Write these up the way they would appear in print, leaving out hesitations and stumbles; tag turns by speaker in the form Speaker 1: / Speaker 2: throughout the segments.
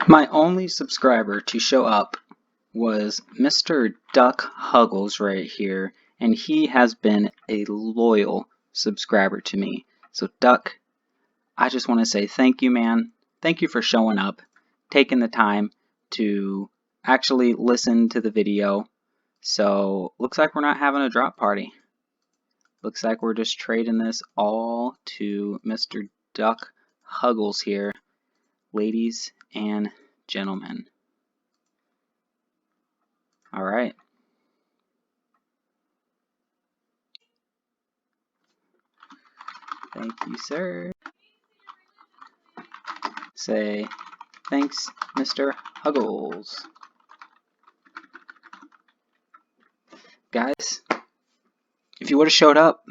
Speaker 1: My only subscriber to show up was Mr. Duck Huggles right here, and he has been a loyal subscriber to me. So Duck, I just want to say thank you, man. Thank you for showing up, taking the time to actually listen to the video. So looks like we're not having a drop party. Looks like we're just trading this all to Mr. Duck Huggles here, ladies and gentlemen. All right. Thank you, sir. Say, thanks, Mr. Huggles. Guys, if you would have showed up.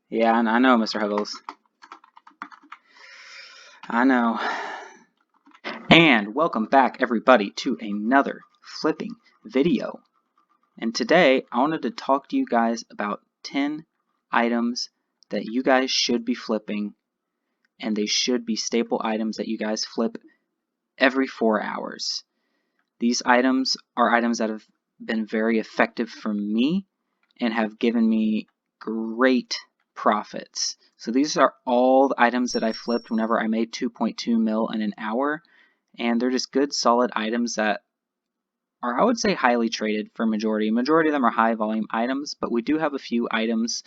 Speaker 1: Yeah, I know, Mr. Huggles. I know. And welcome back, everybody, to another flipping video. And today, I wanted to talk to you guys about 10 items that you guys should be flipping, and they should be staple items that you guys flip every 4 hours. These items are items that have been very effective for me and have given me great profits. So these are all the items that I flipped whenever I made 2.2 mil in an hour, and they're just good solid items that are, I would say, highly traded for majority. Majority of them are high volume items, but we do have a few items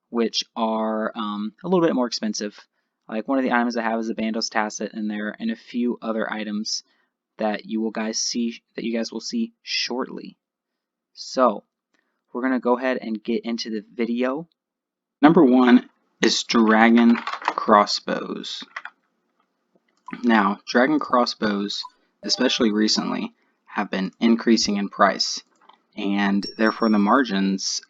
Speaker 1: which are a little bit more expensive. Like one of the items I have is a Bandos tasset in there, and a few other items that you guys will see shortly. So we're gonna go ahead and get into the video. Number one is dragon crossbows. Now, dragon crossbows, especially recently, have been increasing in price, and therefore the margins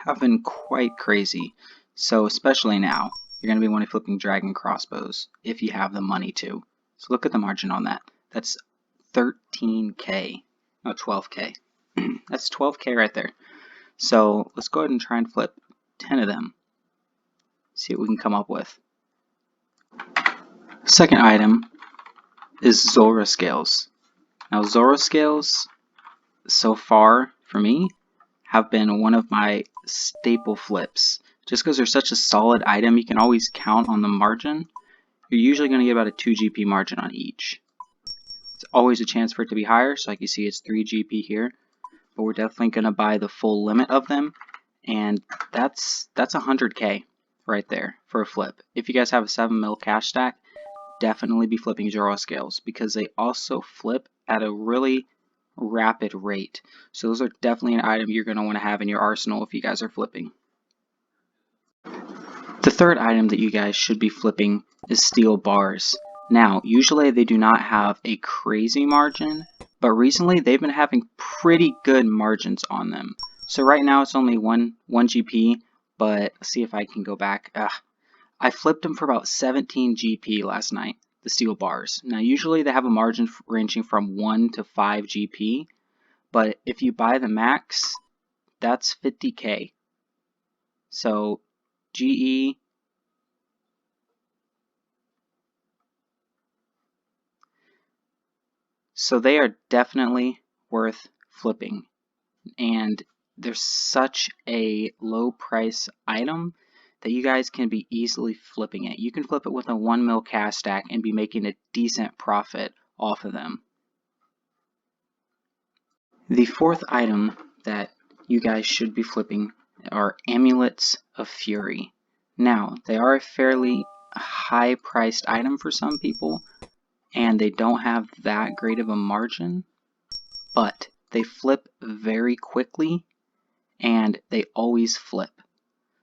Speaker 1: have been quite crazy. So especially now, you're going to be wanting flipping dragon crossbows if you have the money to. So look at the margin on that. That's 13k, no 12k. That's 12k right there. So let's go ahead and try and flip 10 of them. See what we can come up with. Second item is Zulrah scales. Now Zulrah scales, so far for me, have been one of my staple flips. Just because they're such a solid item, you can always count on the margin. You're usually going to get about a 2 GP margin on each. It's always a chance for it to be higher, so like you see it's 3 GP here, but we're definitely going to buy the full limit of them, and that's 100k right there for a flip. If you guys have a 7 mil cash stack, definitely be flipping Zulrah scales because they also flip at a really rapid rate. So those are definitely an item you're going to want to have in your arsenal if you guys are flipping. The third item that you guys should be flipping is steel bars. Now, usually they do not have a crazy margin, but recently they've been having pretty good margins on them. So right now it's only 1 GP, but let's see if I can go back. I flipped them for about 17 GP last night, the steel bars. Now usually they have a margin ranging from 1 to 5 GP, but if you buy the max, that's 50k. So GE, so they are definitely worth flipping, and they're such a low price item that you guys can be easily flipping it. You can flip it with a 1 mil cash stack and be making a decent profit off of them. The fourth item that you guys should be flipping are Amulets of Fury. Now, they are a fairly high priced item for some people, and they don't have that great of a margin, but they flip very quickly and they always flip.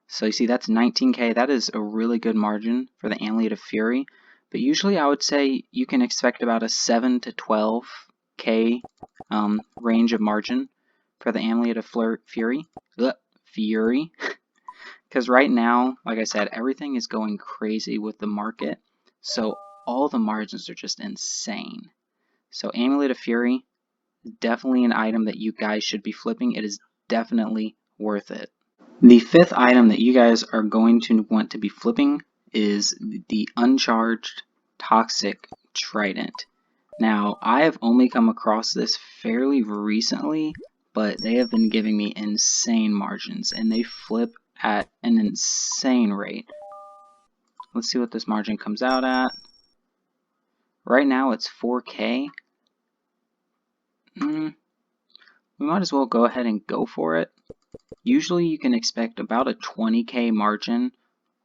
Speaker 1: So you see that's 19k. That is a really good margin for the Amulet of Fury, but usually I would say you can expect about a 7 to 12k range of margin for the Amulet of Fury. Because right now, like I said, everything is going crazy with the market, so all the margins are just insane. So Amulet of Fury, definitely an item that you guys should be flipping. It is definitely worth it. The fifth item that you guys are going to want to be flipping is the uncharged toxic trident. Now, I have only come across this fairly recently, but they have been giving me insane margins, and they flip at an insane rate. Let's see what this margin comes out at. Right now it's 4K. We might as well go ahead and go for it. Usually you can expect about a 20K margin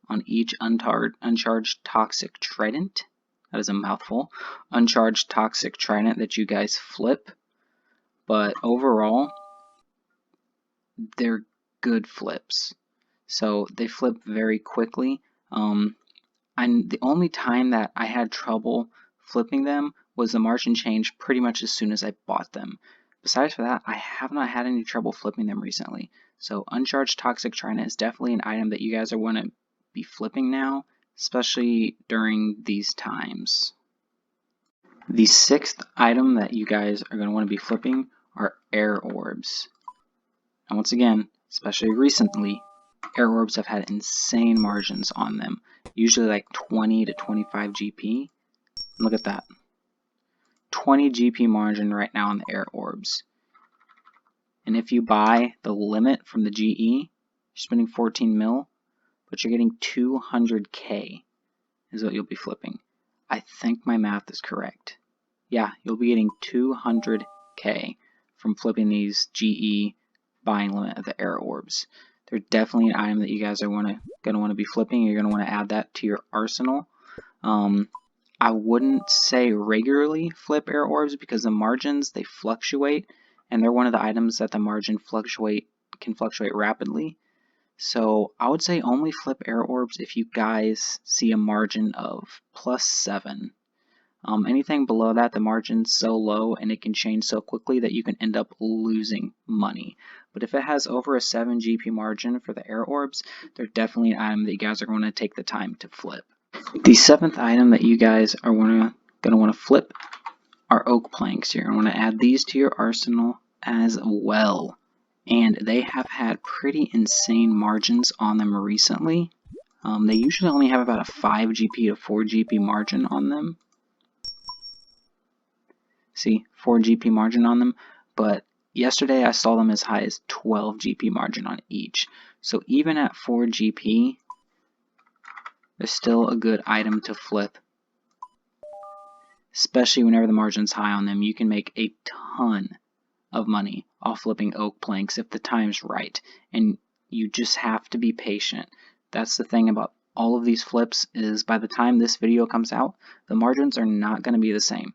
Speaker 1: on each uncharged toxic trident. That is a mouthful. Uncharged toxic trident that you guys flip. But overall, they're good flips. So they flip very quickly. The only time that I had trouble flipping them was the margin change pretty much as soon as I bought them. Besides for that, I have not had any trouble flipping them recently. So uncharged toxic trident is definitely an item that you guys are going to be flipping now, especially during these times. The sixth item that you guys are going to want to be flipping are air orbs. And once again, especially recently, air orbs have had insane margins on them, usually like 20 to 25 GP. Look at that. 20 GP margin right now on the air orbs. And if you buy the limit from the GE, you're spending 14 mil, but you're getting 200K is what you'll be flipping. I think my math is correct. Yeah, you'll be getting 200K from flipping these GE buying limit of the air orbs. They're definitely an item that you guys are going to want to be flipping. You're going to want to add that to your arsenal. I wouldn't say regularly flip air orbs because the margins, they fluctuate, and they're one of the items that the margin can fluctuate rapidly. So I would say only flip air orbs if you guys see a margin of +7. Anything below that, the margin's so low and it can change so quickly that you can end up losing money. But if it has over a 7 GP margin for the air orbs, they're definitely an item that you guys are going to take the time to flip. The seventh item that you guys are going to want to flip are oak planks. You're going to want to add these to your arsenal as well. And they have had pretty insane margins on them recently. They usually only have about a 5 GP to 4 GP margin on them. See, 4 GP margin on them, but yesterday I saw them as high as 12 GP margin on each. So even at 4 GP, they're still a good item to flip. Especially whenever the margin's high on them, you can make a ton of money off flipping oak planks if the time's right, and you just have to be patient. That's the thing about all of these flips, is by the time this video comes out, the margins are not going to be the same.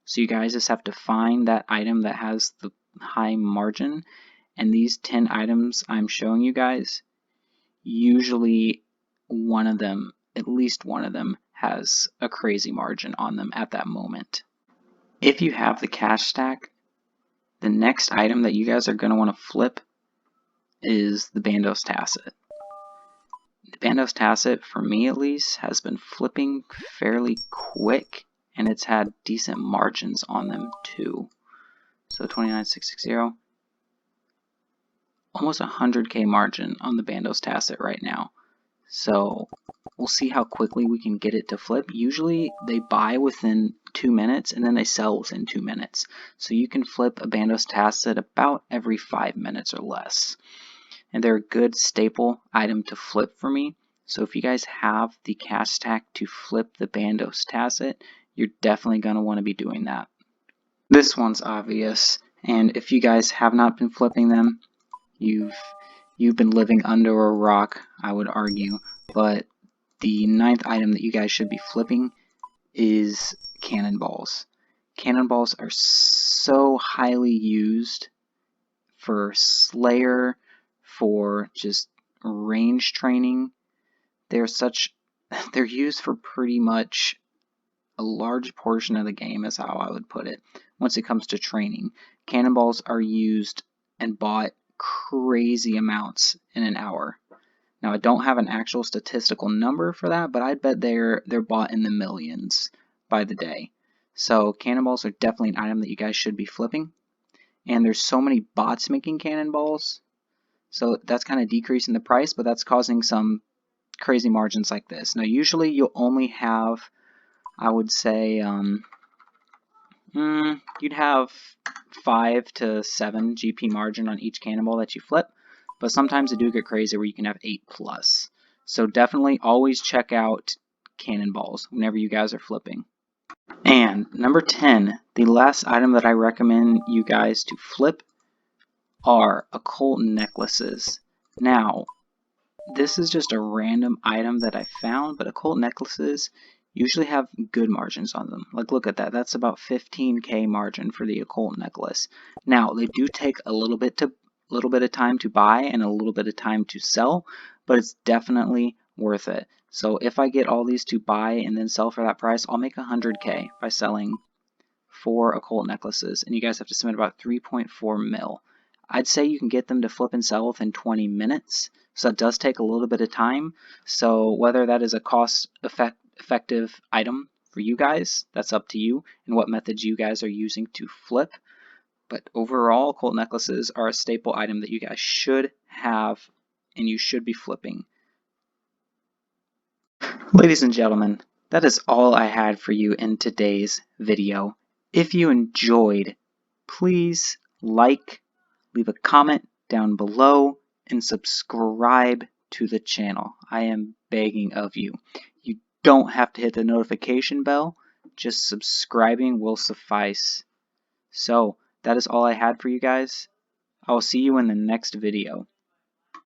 Speaker 1: So you guys just have to find that item that has the high margin, and these 10 items I'm showing you guys, usually one of them, at least one of them, has a crazy margin on them at that moment. If you have the cash stack, the next item that you guys are going to want to flip is the Bandos tasset. The Bandos tasset, for me at least, has been flipping fairly quick, and it's had decent margins on them too. So 29,660, almost 100K margin on the Bandos tasset right now. So we'll see how quickly we can get it to flip. Usually they buy within 2 minutes and then they sell within 2 minutes. So you can flip a Bandos tasset about every 5 minutes or less. And they're a good staple item to flip for me. So if you guys have the cash stack to flip the Bandos tasset, you're definitely going to want to be doing that. This one's obvious, and if you guys have not been flipping them, you've been living under a rock, I would argue. But the ninth item that you guys should be flipping is Cannonballs. Cannonballs are so highly used for Slayer, for just range training. They're used for pretty much a large portion of the game, is how I would put it. Once it comes to training, Cannonballs are used and bought crazy amounts in an hour. Now I don't have an actual statistical number for that, but I'd bet they're bought in the millions by the day. So Cannonballs are definitely an item that you guys should be flipping. And there's so many bots making Cannonballs, so that's kind of decreasing the price, but that's causing some crazy margins like this. Now usually you'll only have I would say you'd have 5 to 7 GP margin on each cannonball that you flip, but sometimes they do get crazy where you can have 8+. So definitely always check out cannonballs whenever you guys are flipping. And number 10, the last item that I recommend you guys to flip are occult necklaces. Now, this is just a random item that I found, but occult necklaces usually have good margins on them. Like, look at that. That's about 15k margin for the occult necklace. Now, they do take a little bit of time to buy and a little bit of time to sell, but it's definitely worth it. So if I get all these to buy and then sell for that price, I'll make 100k by selling 4 occult necklaces, and you guys have to spend about 3.4 mil. I'd say you can get them to flip and sell within 20 minutes, so that does take a little bit of time. So whether that is a cost-effective item for you guys, that's up to you and what methods you guys are using to flip. But overall, occult necklaces are a staple item that you guys should have and you should be flipping. Ladies and gentlemen, that is all I had for you in today's video. If you enjoyed, please like, leave a comment down below, and subscribe to the channel. I am begging of you. You don't have to hit the notification bell, just subscribing will suffice. So, that is all I had for you guys. I will see you in the next video.